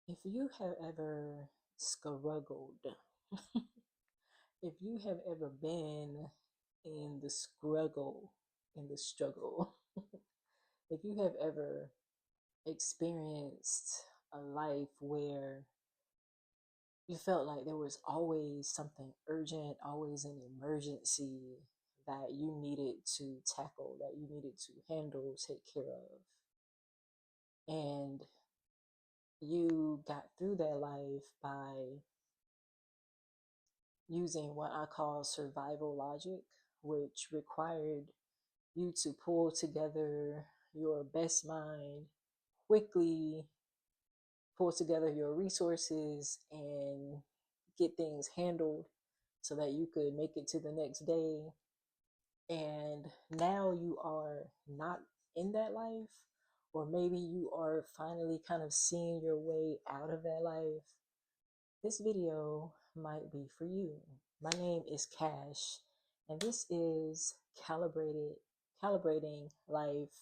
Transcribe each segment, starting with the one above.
If you have ever struggled, if you have ever been in the struggle, if you have ever experienced a life where you felt like there was always something urgent, always an emergency that you needed to tackle, that you needed to handle, take care of, and you got through that life by using what I call survival logic, which required you to pull together your best mind, quickly pull together your resources, and get things handled so that you could make it to the next day. And now you are not in that life, or maybe you are finally kind of seeing your way out of that life. This video might be for you. My name is Cash, and this is Calibrating Life,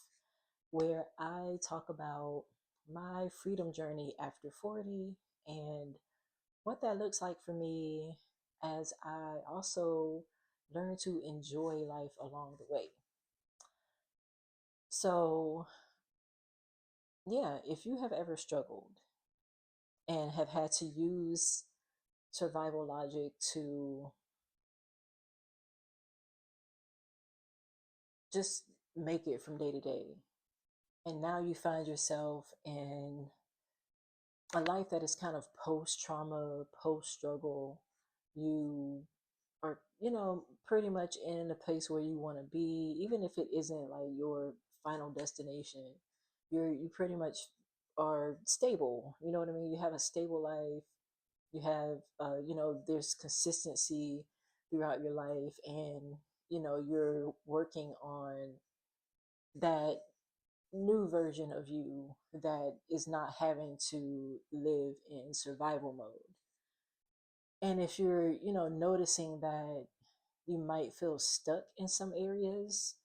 where I talk about my freedom journey after 40 and what that looks like for me as I also learn to enjoy life along the way. So, yeah, if you have ever struggled and have had to use survival logic to just make it from day to day, and now you find yourself in a life that is kind of post trauma, post struggle, you are, pretty much in a place where you want to be, even if it isn't like your final destination. You pretty much are stable. You know what I mean? You have a stable life. You have, there's consistency throughout your life, and you're working on that new version of you that is not having to live in survival mode. And if you're, noticing that you might feel stuck in some areas,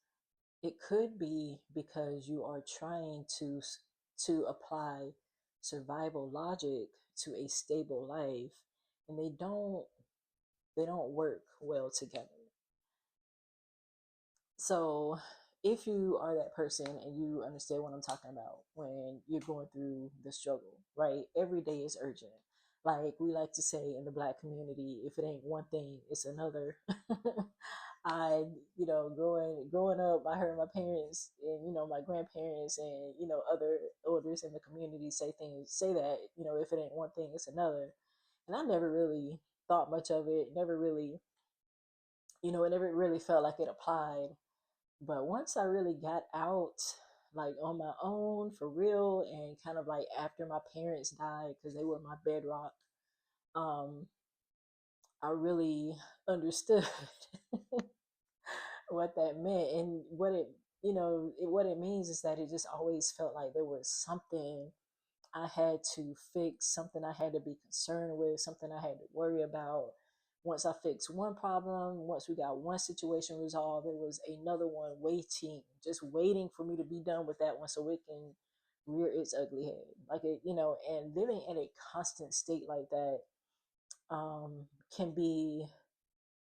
it could be because you are trying to apply survival logic to a stable life, and they don't work well together. So if you are that person and you understand what I'm talking about when you're going through the struggle, right? Every day is urgent. Like we like to say in the Black community, if it ain't one thing, it's another. I, growing up, I heard my parents and my grandparents and other elders in the community say that if it ain't one thing, it's another. And I never really thought much of it. Never really, it never really felt like it applied. But once I really got out, like on my own for real, and kind of like after my parents died, because they were my bedrock, um, I really understood what that meant. And what it means is that it just always felt like there was something I had to fix, something I had to be concerned with, something I had to worry about. Once I fixed one problem, once we got one situation resolved, there was another one waiting, just waiting for me to be done with that one so it can rear its ugly head. Like and living in a constant state like that can be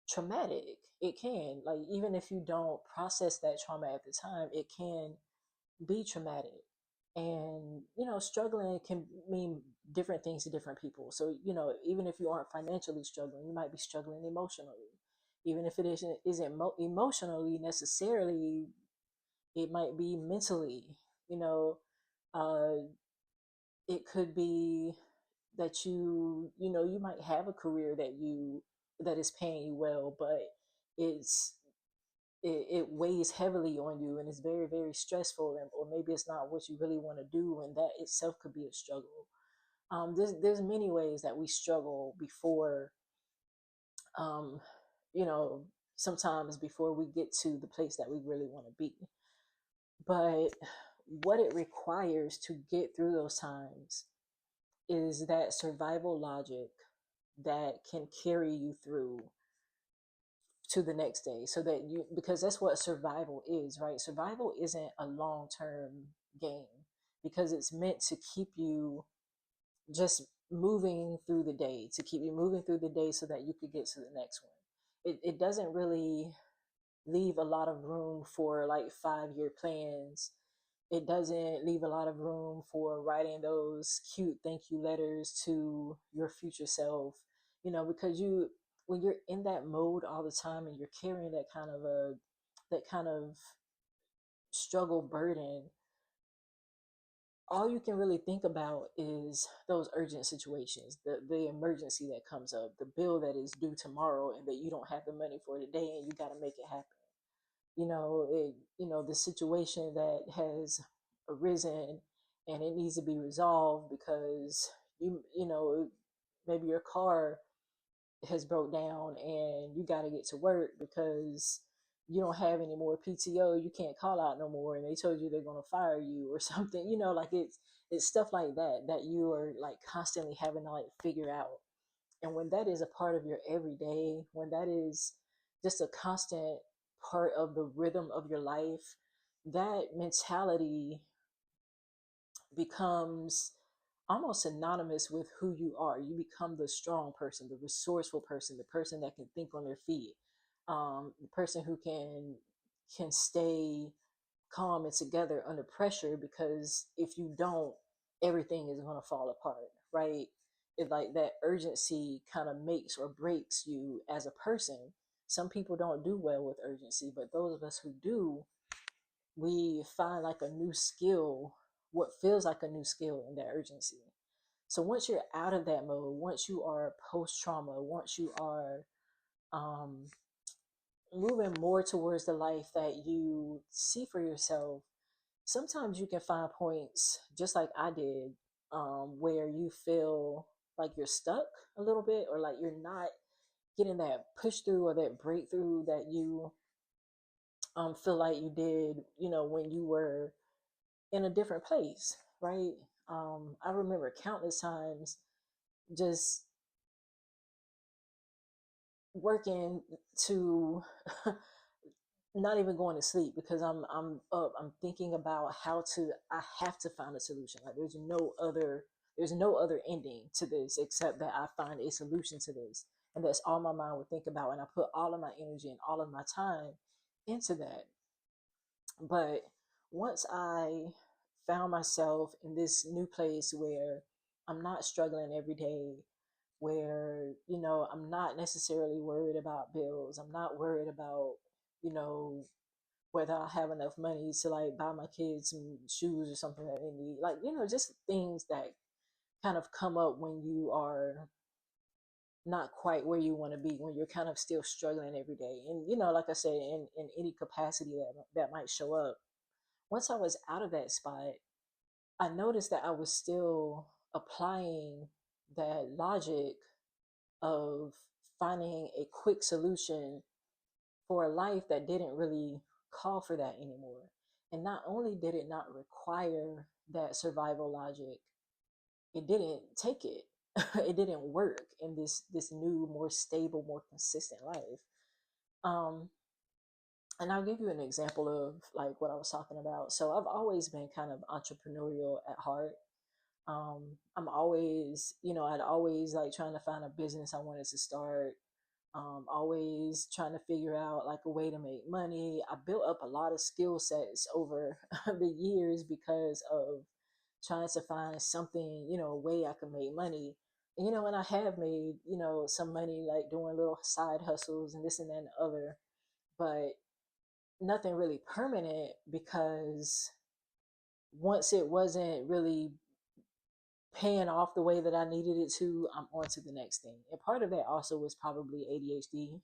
traumatic. It can, like, even if you don't process that trauma at the time, it can be traumatic. And struggling can mean different things to different people. So even if you aren't financially struggling, you might be struggling emotionally. Even if it isn't emotionally necessarily, it might be mentally. you know uh it could be that you might have a career that is paying you well, but it's it weighs heavily on you and it's very, very stressful, or maybe it's not what you really want to do, and that itself could be a struggle. There's many ways that we struggle before, um, you know sometimes before we get to the place that we really want to be. But what it requires to get through those times is that survival logic that can carry you through to the next day, so that because that's what survival is, right? Survival isn't a long-term game, because it's meant to keep you just moving through the day, to keep you moving through the day so that you could get to the next one. It doesn't really leave a lot of room for like 5 year plans. It doesn't leave a lot of room for writing those cute thank you letters to your future self, because when you're in that mode all the time and you're carrying that kind of struggle burden, all you can really think about is those urgent situations, the emergency that comes up, the bill that is due tomorrow and that you don't have the money for today and you got to make it happen. The situation that has arisen and it needs to be resolved because maybe your car has broke down and you got to get to work because you don't have any more PTO, you can't call out no more, and they told you they're going to fire you or something. Like it's stuff like that you are like constantly having to like figure out. And when that is a part of your everyday, when that is just a constant part of the rhythm of your life, that mentality becomes almost synonymous with who you are. You become the strong person, the resourceful person, the person that can think on their feet, the person who can stay calm and together under pressure, because if you don't, everything is going to fall apart, right? It like that urgency kind of makes or breaks you as a person. Some people don't do well with urgency, but those of us who do, we find like a new skill, what feels like a new skill in that urgency. So once you're out of that mode, once you are post trauma, once you are um, moving more towards the life that you see for yourself, sometimes you can find points, just like I did, where you feel like you're stuck a little bit, or like you're not getting that push through or that breakthrough that you feel like you did, when you were in a different place, right? I remember countless times just working to not even going to sleep because I'm up. I'm thinking about how to. I have to find a solution. Like there's no other ending to this except that I find a solution to this, and that's all my mind would think about. And I put all of my energy and all of my time into that. But once I found myself in this new place where I'm not struggling every day, where, I'm not necessarily worried about bills, I'm not worried about, you know, whether I have enough money to like buy my kids some shoes or something that they need. Like, just things that kind of come up when you are not quite where you want to be, when you're kind of still struggling every day. And, like I said, in any capacity that might show up. Once I was out of that spot, I noticed that I was still applying that logic of finding a quick solution for a life that didn't really call for that anymore. And not only did it not require that survival logic, it didn't take it. It didn't work in this new, more stable, more consistent life. Um, and I'll give you an example of like what I was talking about. So I've always been kind of entrepreneurial at heart. I'm always, I'd always like trying to find a business I wanted to start. Always trying to figure out like a way to make money. I built up a lot of skill sets over the years because of trying to find something, a way I could make money. And I have made, some money like doing little side hustles and this and that and the other, but nothing really permanent because once it wasn't really paying off the way that I needed it to, I'm on to the next thing. And part of that also was probably ADHD,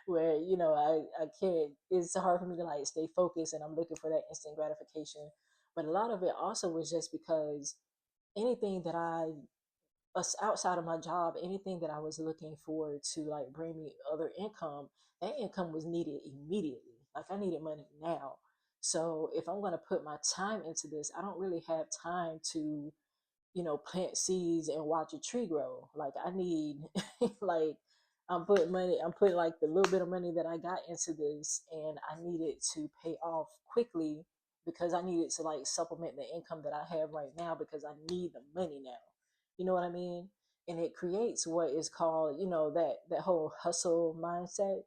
where, I can't, it's hard for me to like stay focused and I'm looking for that instant gratification. But a lot of it also was just because anything that outside of my job, anything that I was looking for to like bring me other income, that income was needed immediately. Like I needed money now. So if I'm going to put my time into this, I don't really have time to, plant seeds and watch a tree grow. Like I need, like I'm putting like the little bit of money that I got into this and I need it to pay off quickly because I needed to like supplement the income that I have right now because I need the money now. You know what I mean? And it creates what is called, that whole hustle mindset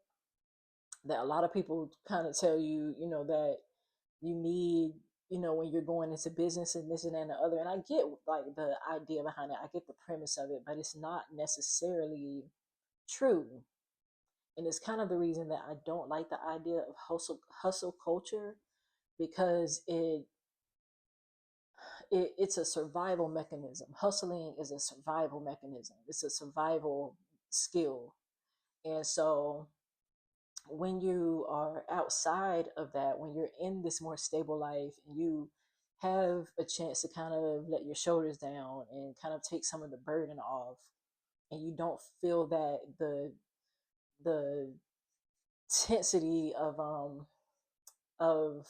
that a lot of people kind of tell you, that you need, when you're going into business and this and that and the other. And I get like the idea behind it. I get the premise of it, but it's not necessarily true. And it's kind of the reason that I don't like the idea of hustle culture, because it's a survival mechanism. Hustling is a survival mechanism. It's a survival skill. And so when you are outside of that, when you're in this more stable life and you have a chance to kind of let your shoulders down and kind of take some of the burden off, and you don't feel that the intensity of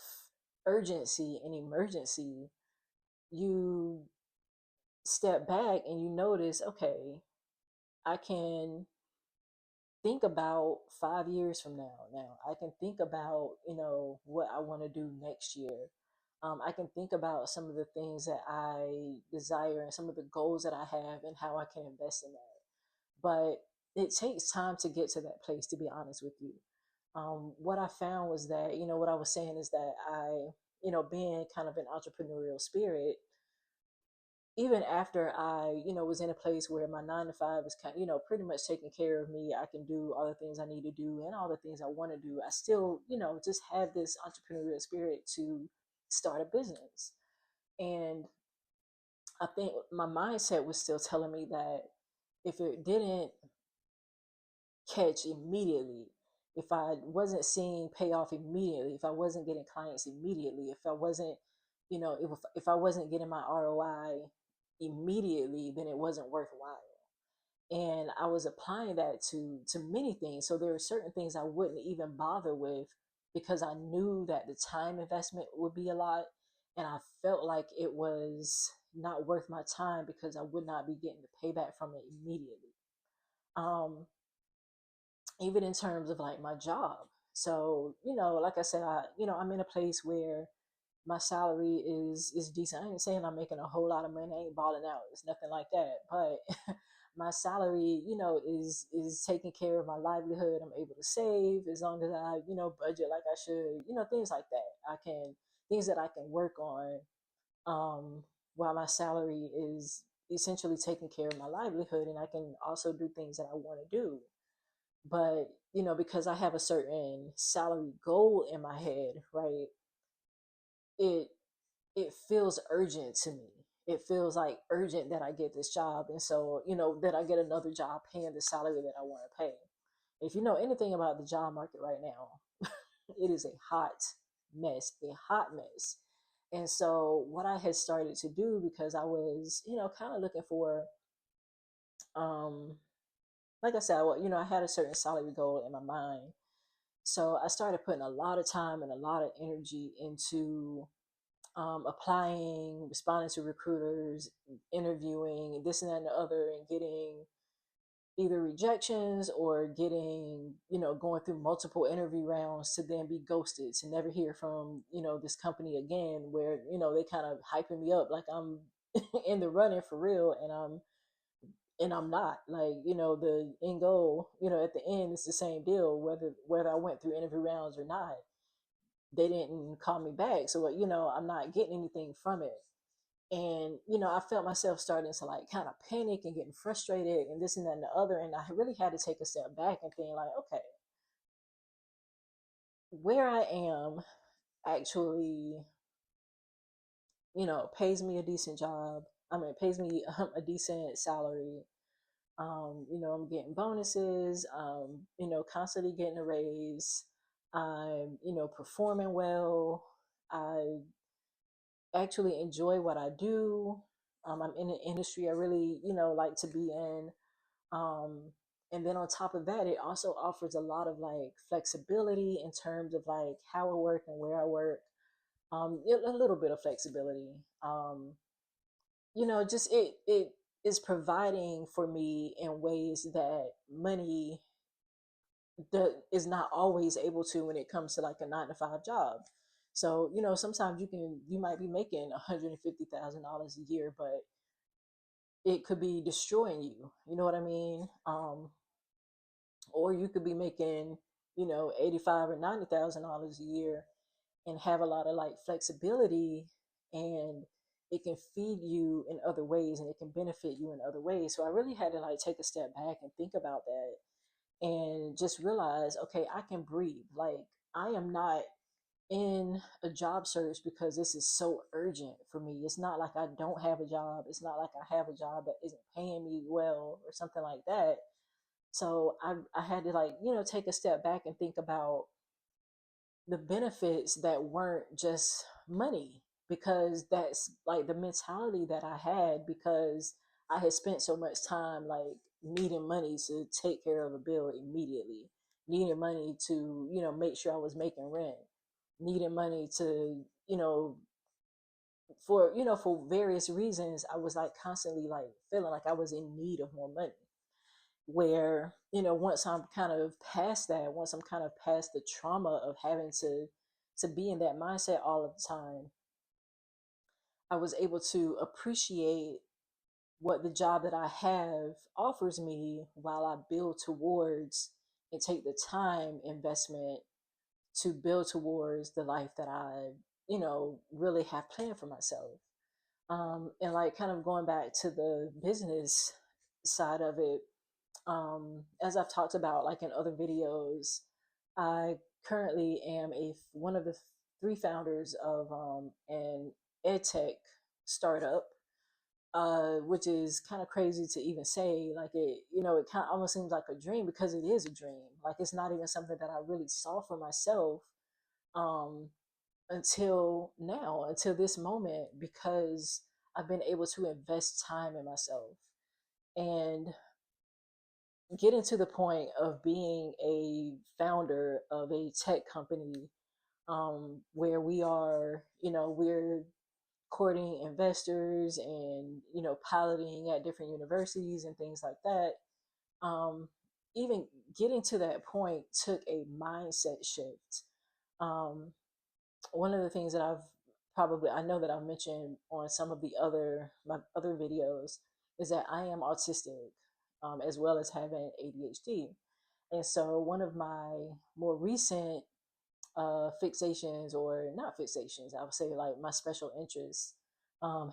urgency and emergency, you step back and you notice, okay, I can think about 5 years from now. I can think about, what I want to do next year. I can think about some of the things that I desire and some of the goals that I have and how I can invest in that. But it takes time to get to that place, to be honest with you. What I found was that, what I was saying is that being kind of an entrepreneurial spirit, even after I, was in a place where my 9 to 5 is kind of, pretty much taking care of me, I can do all the things I need to do and all the things I want to do. I still, just have this entrepreneurial spirit to start a business. And I think my mindset was still telling me that if it didn't catch immediately, if I wasn't seeing payoff immediately, if I wasn't getting clients immediately, if I wasn't, if I wasn't getting my ROI immediately, then it wasn't worthwhile. And I was applying that to many things. So there were certain things I wouldn't even bother with because I knew that the time investment would be a lot, and I felt like it was not worth my time because I would not be getting the payback from it immediately. Um, Even in terms of like my job. So, like I said, I'm in a place where my salary is decent. I ain't saying I'm making a whole lot of money. I ain't balling out. It's nothing like that. But my salary, is taking care of my livelihood. I'm able to save as long as I, budget like I should, things like that. Things that I can work on, while my salary is essentially taking care of my livelihood, and I can also do things that I want to do. But, because I have a certain salary goal in my head, right? It it feels urgent to me. It feels like urgent that I get this job, and so, that I get another job paying the salary that I want to pay. If you know anything about the job market right now, it is a hot mess. And so what I had started to do, because I was, kind of looking for, um like I said, I had a certain salary goal in my mind. So I started putting a lot of time and a lot of energy into, applying, responding to recruiters, interviewing, this and that and the other, and getting either rejections or getting, going through multiple interview rounds to then be ghosted, to never hear from, this company again, where, they kind of hyping me up like I'm in the running for real, and I'm not. Like, the end goal, at the end, it's the same deal, whether I went through interview rounds or not. They didn't call me back, so I'm not getting anything from it. And I felt myself starting to like kind of panic and getting frustrated and this and that and the other, and I really had to take a step back and think like, okay, where I am actually, pays me a decent job. I mean, it pays me a decent salary. I'm getting bonuses, constantly getting a raise. I'm, performing well. I actually enjoy what I do. I'm in an industry I really, like to be in. Um, and then on top of that, it also offers a lot of like flexibility in terms of like how I work and where I work. A little bit of flexibility. Just it is providing for me in ways that money is not always able to when it comes to like a 9 to 5 job. So, sometimes you might be making $150,000 a year, but it could be destroying you. You know what I mean? Or you could be making, 85 or $90,000 a year and have a lot of like flexibility, and it can feed you in other ways and it can benefit you in other ways. So I really had to like take a step back and think about that and just realize, okay, I can breathe. Like, I am not in a job search because this is so urgent for me. It's not like I don't have a job. It's not like I have a job that isn't paying me well or something like that. So I had to like, take a step back and think about the benefits that weren't just money, because that's like the mentality that I had, because I had spent so much time like needing money to take care of a bill immediately, needing money to, make sure I was making rent, needing money to, for various reasons. I was like constantly like feeling like I was in need of more money. Where, once I'm kind of past that, once I'm kind of past the trauma of having to be in that mindset all of the time, I was able to appreciate what the job that I have offers me, while I build towards and take the time investment to build towards the life that I, really have planned for myself. And like kind of going back to the business side of it, as I've talked about like in other videos, I currently am one of the three founders of an edtech startup, which is kind of crazy to even say. Like, it kind of almost seems like a dream, because it is a dream. Like, it's not even something that I really saw for myself um, until now, until this moment, because I've been able to invest time in myself and getting to the point of being a founder of a tech company, where we are, we're courting investors and, piloting at different universities and things like that. Um, Even getting to that point took a mindset shift. Um, One of the things that I know that I've mentioned on some of my other videos, is that I am autistic, as well as having ADHD. And so one of my more recent fixations, or not fixations, I would say like my special interest,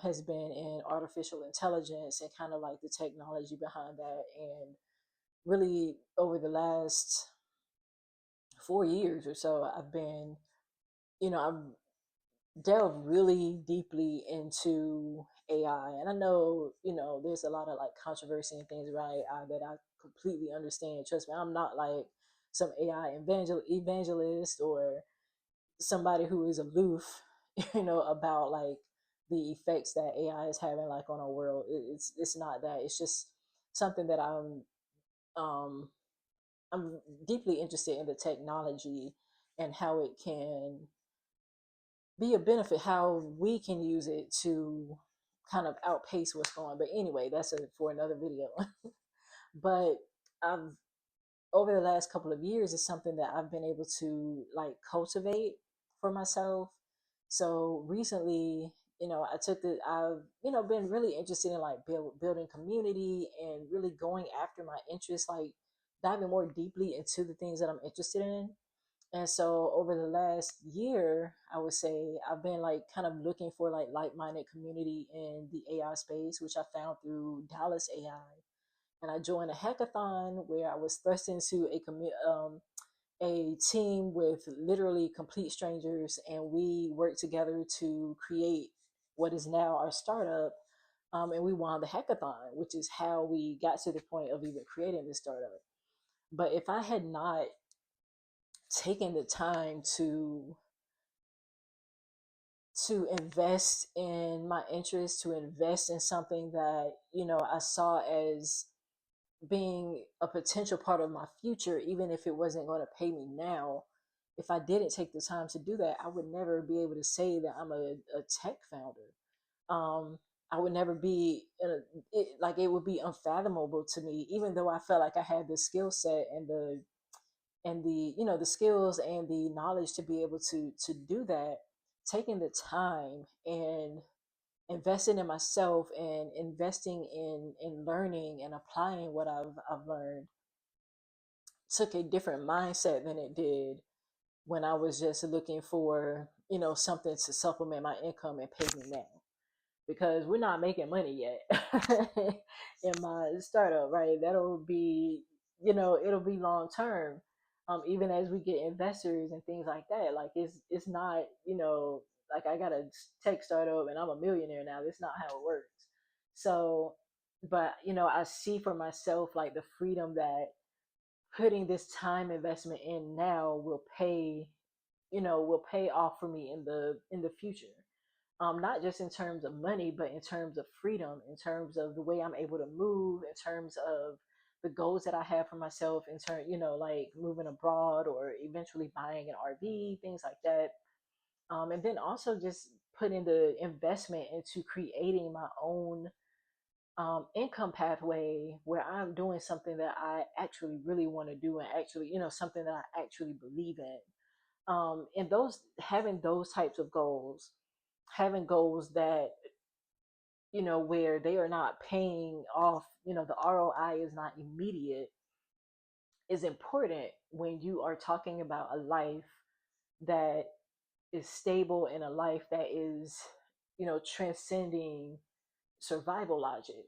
has been in artificial intelligence and kind of like the technology behind that. And really, over the last 4 years or so, I've delved really deeply into AI. And I know, there's a lot of like controversy and things around AI that I completely understand. Trust me, I'm not like some AI evangelist, or somebody who is aloof, about like the effects that AI is having like on our world. It's not that. It's just something that um I'm deeply interested in, the technology and how it can be a benefit, how we can use it to kind of outpace what's going. But anyway, for another video. But I've over the last couple of years, is something that I've been able to like cultivate for myself. So recently, I've, been really interested in like building community and really going after my interests, like diving more deeply into the things that I'm interested in. And so over the last year, I would say I've been like kind of looking for like like-minded community in the AI space, which I found through Dallas AI. And I joined a hackathon where I was thrust into a team with literally complete strangers, and we worked together to create what is now our startup. And we won the hackathon, which is how we got to the point of even creating this startup. But if I had not taken the time to invest in my interest, to invest in something that, I saw as being a potential part of my future, even if it wasn't going to pay me now, if I didn't take the time to do that, I would never be able to say that I'm a tech founder. I would never be like, it would be unfathomable to me, even though I felt like I had the skill set and the skills and the knowledge to be able to do that. taking the time and investing in myself and investing in learning and applying what I've learned took a different mindset than it did when I was just looking for, something to supplement my income and pay me now. Because we're not making money yet in my startup, right? That'll be, it'll be long term. Even as we get investors and things like that, like it's not, like I got a tech startup and I'm a millionaire now. That's not how it works. So, but I see for myself like the freedom that putting this time investment in now will pay off for me in the future. Not just in terms of money, but in terms of freedom, in terms of the way I'm able to move, in terms of the goals that I have for myself, in turn, like moving abroad or eventually buying an RV, things like that. And then also just putting the investment into creating my own income pathway where I'm doing something that I actually really want to do and actually, something that I actually believe in. And those having those types of goals, having goals that where they are not paying off, the ROI is not immediate, is important when you are talking about a life that is stable and a life that is, transcending survival logic.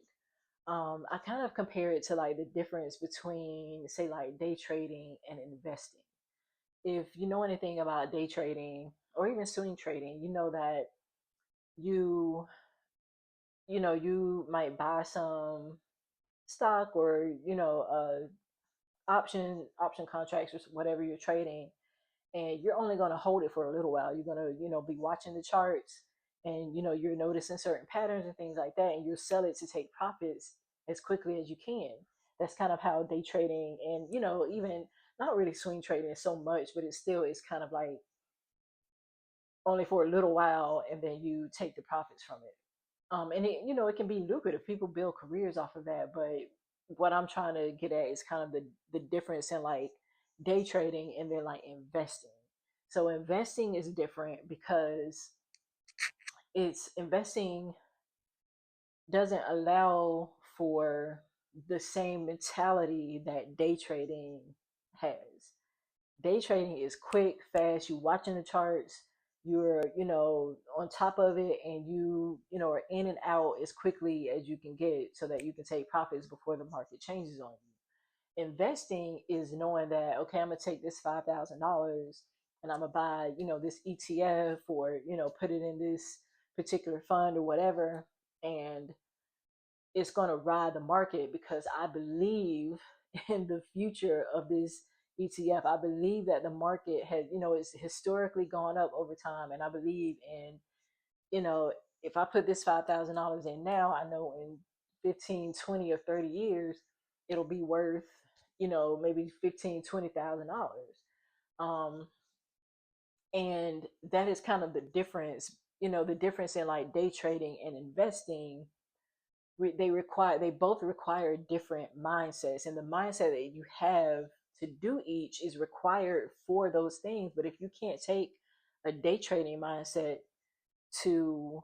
I kind of compare it to like the difference between, say, like day trading and investing. If you know anything about day trading or even swing trading, you know that you you might buy some stock or option contracts or whatever you're trading, and you're only going to hold it for a little while. You're going to be watching the charts, and you're noticing certain patterns and things like that, and you'll sell it to take profits as quickly as you can. That's kind of how day trading and even not really swing trading so much, but it still is kind of like only for a little while, and then you take the profits from it. And it can be lucrative. People build careers off of that. But what I'm trying to get at is kind of the difference in like day trading and then like investing. So investing is different because it's investing doesn't allow for the same mentality that day trading has. Day trading is quick, fast. You watching the charts, you're on top of it, and are in and out as quickly as you can get so that you can take profits before the market changes on you. Investing is knowing that, okay, I'm gonna take this $5,000 and I'm gonna buy this ETF or put it in this particular fund or whatever, and it's going to ride the market because I believe in the future of this ETF. I believe that the market has, it's historically gone up over time. And I believe in, if I put this $5,000 in now, I know in 15, 20, or 30 years, it'll be worth, maybe 15, $20,000. Um, and that is kind of the difference, the difference in like day trading and investing. They both require different mindsets, and the mindset that you have to do each is required for those things. But if you can't take a day trading mindset to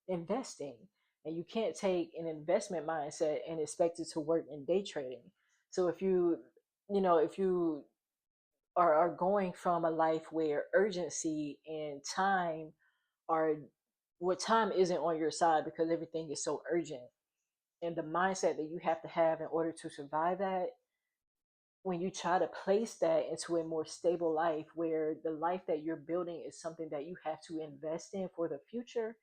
investing, and you can't take an investment mindset and expect it to work in day trading. So if you are going from a life where urgency and time are what time isn't on your side because everything is so urgent, and the mindset that you have to have in order to survive that, when you try to place that into a more stable life where the life that you're building is something that you have to invest in for the future,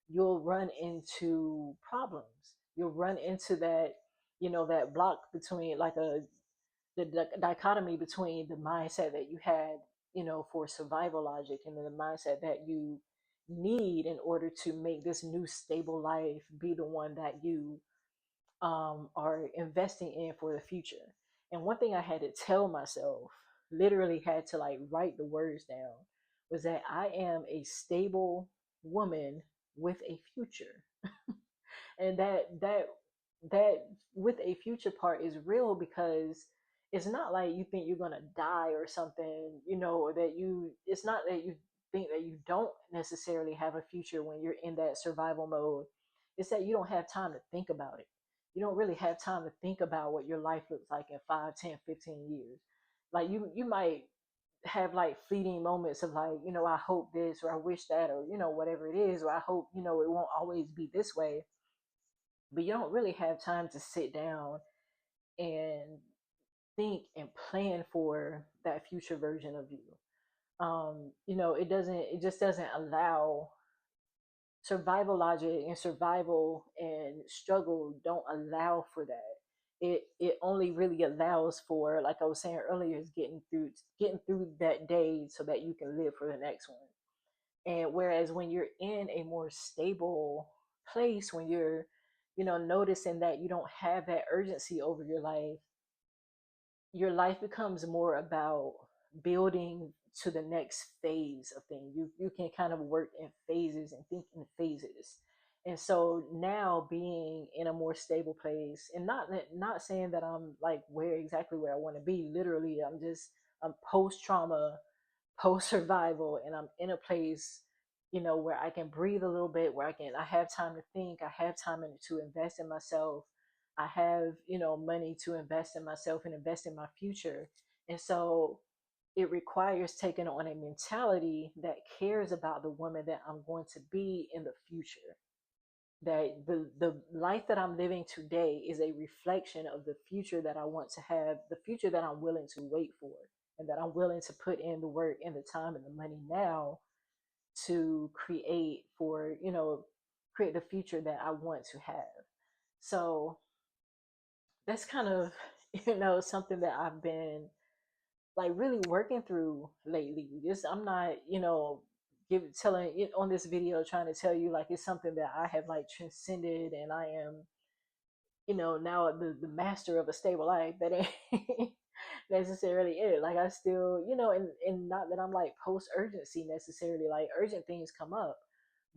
you'll run into problems. You'll run into that, that block between like the dichotomy between the mindset that you had, for survival logic, and then the mindset that you need in order to make this new stable life be the one that you are investing in for the future. And one thing I had to tell myself, literally had to like write the words down, was that I am a stable woman with a future. And that with a future part is real because it's not like you think you're gonna die or something, or that it's not that you think that you don't necessarily have a future when you're in that survival mode, it's that you don't have time to think about it. You don't really have time to think about what your life looks like in 5, 10, 15 years. Like you might have like fleeting moments of like, I hope this or I wish that, or whatever it is, or I hope, it won't always be this way. But you don't really have time to sit down and think and plan for that future version of you. It just doesn't allow survival logic, and survival and struggle don't allow for that. It only really allows for, like I was saying earlier, is getting through that day so that you can live for the next one. And whereas when you're in a more stable place, when you're noticing that you don't have that urgency over your life becomes more about building to the next phase of things. You can kind of work in phases and think in phases. And so now being in a more stable place, and not saying that I'm like where I want to be. Literally, I'm post trauma, post survival, and I'm in a place, where I can breathe a little bit, where I have time to think, I have time to invest in myself. I have, money to invest in myself and invest in my future. And so it requires taking on a mentality that cares about the woman that I'm going to be in the future. That the life that I'm living today is a reflection of the future that I want to have, the future that I'm willing to wait for, and that I'm willing to put in the work and the time and the money now to create the future that I want to have. So that's kind of, something that I've been like really working through lately. This I'm not, telling it on this video, trying to tell you like it's something that I have like transcended, and I am, now the master of a stable life. That ain't necessarily it. Like I still, and not that I'm like post urgency necessarily. Like urgent things come up,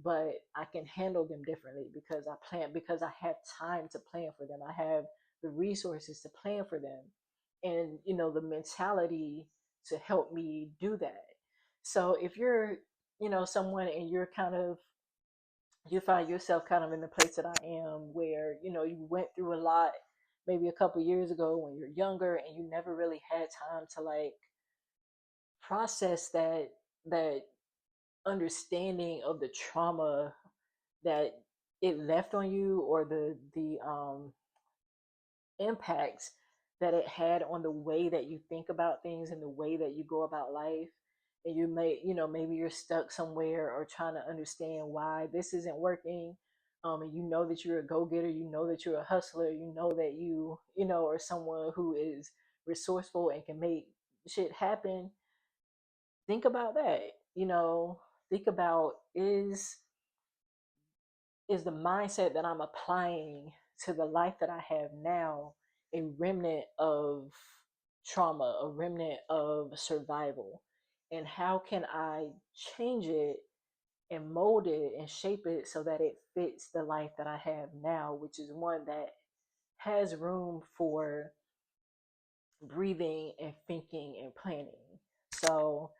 but I can handle them differently because I have time to plan for them. I have the resources to plan for them, and the mentality to help me do that. So if you're, someone, and you find yourself kind of in the place that I am, where you went through a lot maybe a couple years ago when you're younger, and you never really had time to like process that understanding of the trauma that it left on you, or the impacts that it had on the way that you think about things and the way that you go about life. And you may, maybe you're stuck somewhere or trying to understand why this isn't working. And that you're a go-getter, that you're a hustler, that are someone who is resourceful and can make shit happen. Think about that. Think about, is the mindset that I'm applying to the life that I have now a remnant of trauma, a remnant of survival? And how can I change it and mold it and shape it so that it fits the life that I have now, which is one that has room for breathing and thinking and planning? So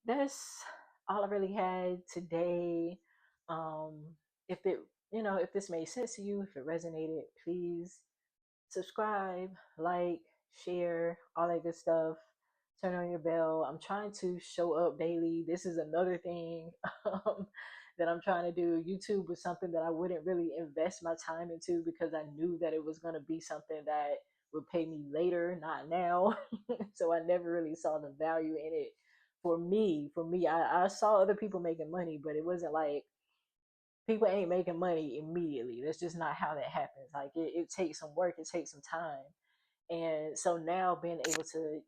that's all I really had today. Um, if it, if this made sense to you, if it resonated, please subscribe, like, share, all that good stuff. Turn on your bell. I'm trying to show up daily. This is another thing that I'm trying to do. YouTube was something that I wouldn't really invest my time into because I knew that it was going to be something that would pay me later, not now. So I never really saw the value in it for me. I saw other people making money, but it wasn't like people ain't making money immediately. That's just not how that happens. Like it takes some work, it takes some time. And so now being able to,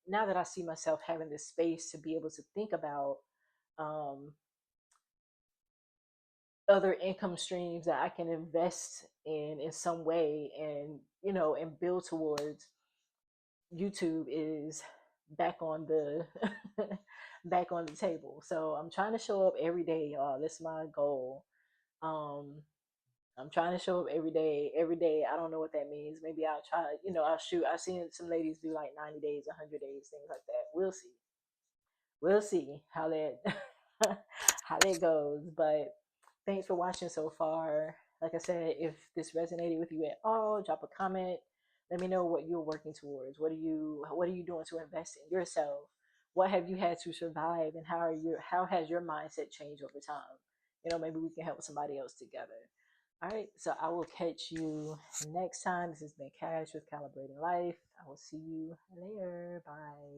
now that I see myself having this space to be able to think about um, other income streams that I can invest in some way, and and build towards, YouTube is back on the back on the table. So I'm trying to show up every day, y'all. That's my goal. Um, I'm trying to show up every day. Every day, I don't know what that means. Maybe I'll try. I'll shoot. I've seen some ladies do like 90 days, 100 days, things like that. We'll see. We'll see how that how that goes. But thanks for watching so far. Like I said, if this resonated with you at all, drop a comment. Let me know what you're working towards. What are you doing to invest in yourself? What have you had to survive, and how has your mindset changed over time? Maybe we can help somebody else together. All right, so I will catch you next time. This has been Cash with Calibrating Life. I will see you later. Bye.